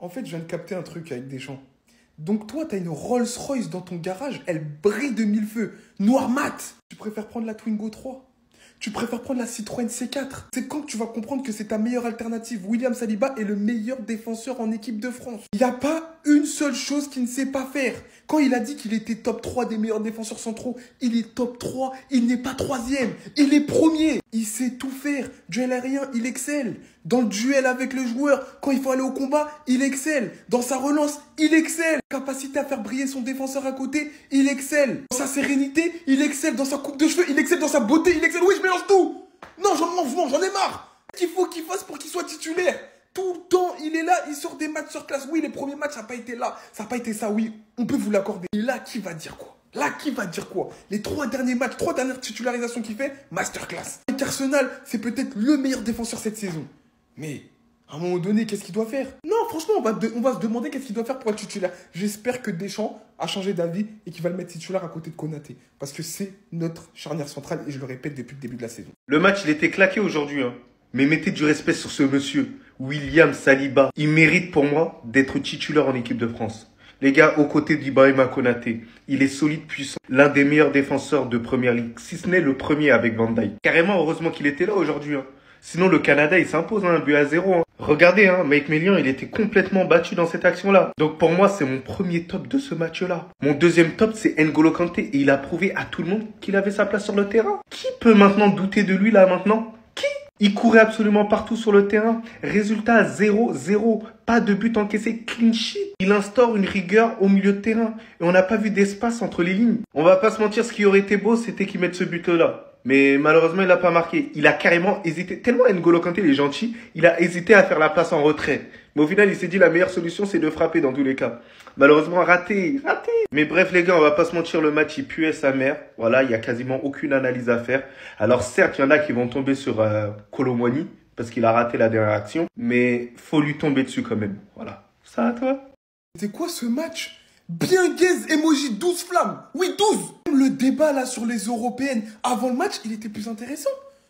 En fait, je viens de capter un truc avec Deschamps. Donc toi, t'as une Rolls-Royce dans ton garage, elle brille de mille feux, noir mat. Tu préfères prendre la Twingo 3? Tu préfères prendre la Citroën C4? C'est quand que tu vas comprendre que c'est ta meilleure alternative. William Saliba est le meilleur défenseur en équipe de France. Il n'y a pas une seule chose qu'il ne sait pas faire. Quand il a dit qu'il était top 3 des meilleurs défenseurs centraux, il est top 3, il n'est pas troisième, il est premier. Il sait tout faire. Duel aérien, il excelle. Dans le duel avec le joueur, quand il faut aller au combat, il excelle. Dans sa relance, il excelle. Capacité à faire briller son défenseur à côté, il excelle. Dans sa sérénité, il excelle. Dans sa coupe de cheveux, il excelle. Dans sa beauté, il excelle. Oui, je mélange tout. Non, j'en ai marre. Qu'est-ce qu'il faut qu'il fasse pour qu'il soit titulaire? Tout le temps, il est là, il sort des matchs sur classe. Oui, les premiers matchs, ça n'a pas été là. Ça n'a pas été ça, oui. On peut vous l'accorder. Et là, qui va dire quoi? Là, qui va dire quoi? Les 3 derniers matchs, 3 dernières titularisations qu'il fait, masterclass. Avec Arsenal, c'est peut-être le meilleur défenseur cette saison. Mais, à un moment donné, qu'est-ce qu'il doit faire? Non, franchement, on va se demander qu'est-ce qu'il doit faire pour être titulaire. J'espère que Deschamps a changé d'avis et qu'il va le mettre titulaire à côté de Konaté. Parce que c'est notre charnière centrale et je le répète depuis le début de la saison. Le match, il était claqué aujourd'hui, hein. Mais mettez du respect sur ce monsieur, William Saliba. Il mérite pour moi d'être titulaire en équipe de France. Les gars, aux côtés d'Ibrahima Konaté, il est solide, puissant. L'un des meilleurs défenseurs de Première Ligue, si ce n'est le premier avec Van Dijk. Carrément, heureusement qu'il était là aujourd'hui, hein. Sinon, le Canada, il s'impose, hein, 1-0. Hein. Regardez, hein, Mike Maignan, il était complètement battu dans cette action-là. Donc pour moi, c'est mon premier top de ce match-là. Mon deuxième top, c'est N'Golo Kanté. Et il a prouvé à tout le monde qu'il avait sa place sur le terrain. Qui peut maintenant douter de lui, là, maintenant? Qui? Il courait absolument partout sur le terrain. Résultat 0-0. Pas de but encaissé, clean sheet. Il instaure une rigueur au milieu de terrain. Et on n'a pas vu d'espace entre les lignes. On va pas se mentir, ce qui aurait été beau, c'était qu'il mette ce but-là. Mais malheureusement, il n'a pas marqué. Il a carrément hésité. Tellement N'Golo Kanté, il est gentil, il a hésité à faire la passe en retrait. Mais au final, il s'est dit la meilleure solution, c'est de frapper dans tous les cas. Malheureusement, raté. Mais bref, les gars, on va pas se mentir, le match, il puait sa mère. Voilà, il y a quasiment aucune analyse à faire. Alors certes, il y en a qui vont tomber sur Kolo Muani, parce qu'il a raté la dernière action. Mais faut lui tomber dessus quand même. Voilà. Ça à toi? C'est quoi ce match? Bien gaze, emoji 12 flammes. Oui, 12. Le débat là sur les européennes, avant le match, il était plus intéressant.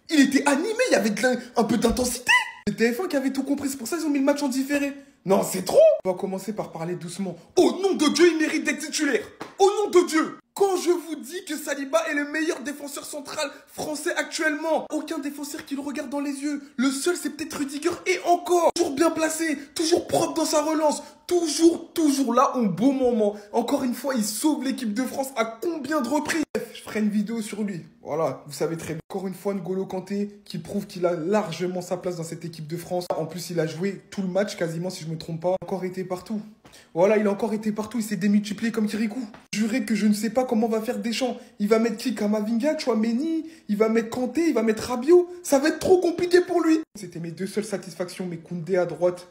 Il était animé, il y avait un peu d'intensité. C'est TF1 qui avait tout compris, c'est pour ça qu'ils ont mis le match en différé. Non, c'est trop. On va commencer par parler doucement. Au nom de Dieu, il mérite d'être titulaire. Au nom de Dieu. Quand je vous dis que Saliba est le meilleur défenseur central français actuellement, aucun défenseur qui le regarde dans les yeux. Le seul, c'est peut-être Rudiger et encore. Toujours bien placé, toujours propre dans sa relance. Toujours là, au beau moment. Encore une fois, il sauve l'équipe de France à combien de reprises? Bref, je ferai une vidéo sur lui. Voilà, vous savez très bien. Encore une fois, N'Golo Kanté qui prouve qu'il a largement sa place dans cette équipe de France. En plus, il a joué tout le match quasiment, si je me trompe pas. Il a encore été partout. Voilà, il a encore été partout. Il s'est démultiplié comme Kirikou. Juré que je ne sais pas comment va faire Deschamps. Il va mettre qui? Kamavinga, Tchouaméni, il va mettre Kanté, il va mettre Rabiot. Ça va être trop compliqué pour lui. C'était mes deux seules satisfactions. Mais Koundé à droite,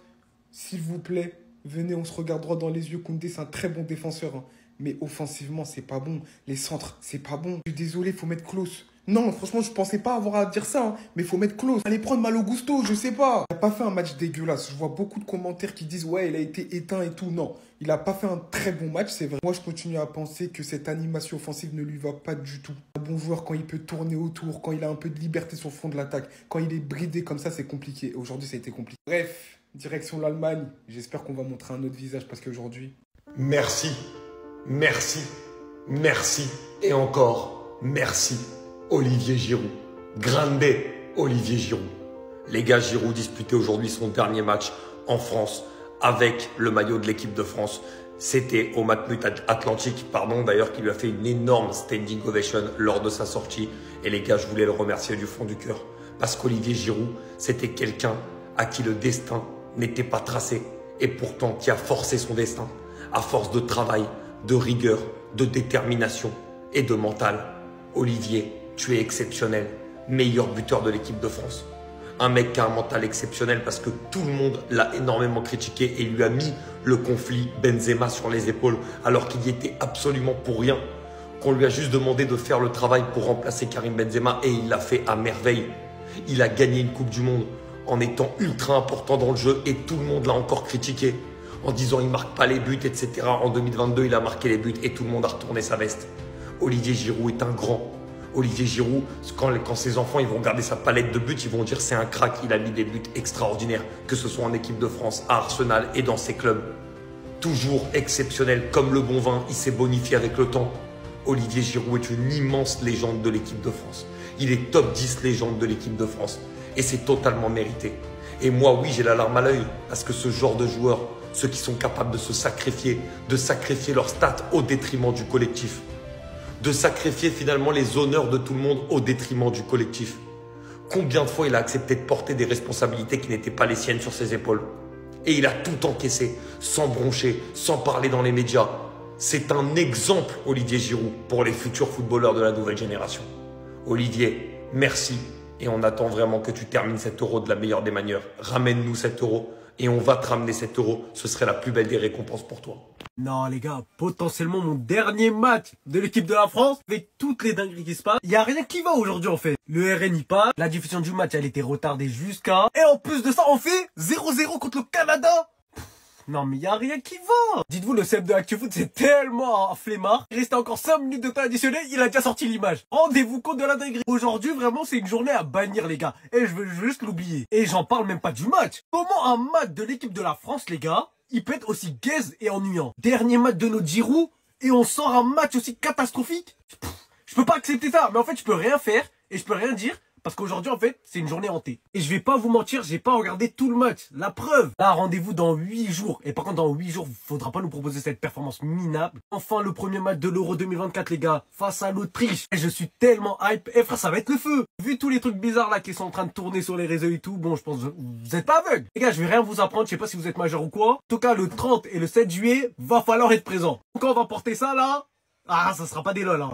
s'il vous plaît. Venez, on se regarde droit dans les yeux. Koundé, c'est un très bon défenseur. Hein. Mais offensivement, c'est pas bon. Les centres, c'est pas bon. Je suis désolé, il faut mettre Klose. Non, franchement, je pensais pas avoir à dire ça. Hein. Mais il faut mettre Klose. Allez prendre Malo Gusto, je sais pas. Il a pas fait un match dégueulasse. Je vois beaucoup de commentaires qui disent « Ouais, il a été éteint et tout. » Non, il a pas fait un très bon match, c'est vrai. Moi, je continue à penser que cette animation offensive ne lui va pas du tout. Un bon joueur, quand il peut tourner autour, quand il a un peu de liberté sur le fond de l'attaque, quand il est bridé comme ça, c'est compliqué. Aujourd'hui, ça a été compliqué. Bref. Direction l'Allemagne. J'espère qu'on va montrer un autre visage parce qu'aujourd'hui... Merci, et encore merci, Olivier Giroud. Grande Olivier Giroud. Les gars, Giroud disputait aujourd'hui son dernier match en France avec le maillot de l'équipe de France. C'était au Matmut Atlantique, d'ailleurs, qui lui a fait une énorme standing ovation lors de sa sortie. Et les gars, je voulais le remercier du fond du cœur. Parce qu'Olivier Giroud, c'était quelqu'un à qui le destin n'était pas tracé et pourtant qui a forcé son destin à force de travail, de rigueur, de détermination et de mental. Olivier, tu es exceptionnel, meilleur buteur de l'équipe de France. Un mec qui a un mental exceptionnel parce que tout le monde l'a énormément critiqué et lui a mis le conflit Benzema sur les épaules alors qu'il y était absolument pour rien. Qu'on lui a juste demandé de faire le travail pour remplacer Karim Benzema et il l'a fait à merveille. Il a gagné une Coupe du Monde en étant ultra important dans le jeu et tout le monde l'a encore critiqué en disant il marque pas les buts, etc. En 2022, il a marqué les buts et tout le monde a retourné sa veste. Olivier Giroud est un grand. Olivier Giroud, quand ses enfants ils vont regarder sa palette de buts, ils vont dire c'est un crack, il a mis des buts extraordinaires, que ce soit en équipe de France, à Arsenal et dans ses clubs. Toujours exceptionnel, comme le bon vin, il s'est bonifié avec le temps. Olivier Giroud est une immense légende de l'équipe de France. Il est top 10 légende de l'équipe de France. Et c'est totalement mérité. Et moi, oui, j'ai la larme à l'œil, parce que ce genre de joueurs, ceux qui sont capables de se sacrifier, de sacrifier leurs stats au détriment du collectif, de sacrifier finalement les honneurs de tout le monde au détriment du collectif. Combien de fois il a accepté de porter des responsabilités qui n'étaient pas les siennes sur ses épaules? Et il a tout encaissé, sans broncher, sans parler dans les médias. C'est un exemple, Olivier Giroud, pour les futurs footballeurs de la nouvelle génération. Olivier, merci. Et on attend vraiment que tu termines cet Euro de la meilleure des manières. Ramène-nous cet Euro et on va te ramener cet Euro. Ce serait la plus belle des récompenses pour toi. Non les gars, potentiellement mon dernier match de l'équipe de la France, avec toutes les dingueries qui se passent, il n'y a rien qui va aujourd'hui en fait. Le RN y passe, la diffusion du match elle était retardée jusqu'à... Et en plus de ça on fait 0-0 contre le Canada. Non mais il n'y a rien qui va. Dites-vous, le CF de ActuFoot c'est tellement un flemmard. Il restait encore 5 minutes de temps additionnel, il a déjà sorti l'image. Rendez-vous compte de la dinguerie. Aujourd'hui vraiment c'est une journée à bannir les gars. Et je veux juste l'oublier. Et j'en parle même pas du match. Comment un match de l'équipe de la France les gars, il peut être aussi gaze et ennuyant? Dernier match de notre Giroud et on sort un match aussi catastrophique. Je peux pas accepter ça. Mais en fait je peux rien faire et je peux rien dire. Parce qu'aujourd'hui, en fait, c'est une journée hantée. Et je vais pas vous mentir, j'ai pas regardé tout le match. La preuve. Là, rendez-vous dans 8 jours. Et par contre, dans 8 jours, faudra pas nous proposer cette performance minable. Enfin, le premier match de l'Euro 2024, les gars, face à l'Autriche. Et je suis tellement hype. Eh frère, ça va être le feu. Vu tous les trucs bizarres là qui sont en train de tourner sur les réseaux et tout, bon, je pense que vous êtes pas aveugles. Les gars, je vais rien vous apprendre. Je sais pas si vous êtes majeur ou quoi. En tout cas, le 30 et le 7 juillet, va falloir être présent. Quand on va porter ça là, ah, ça sera pas des lol, hein.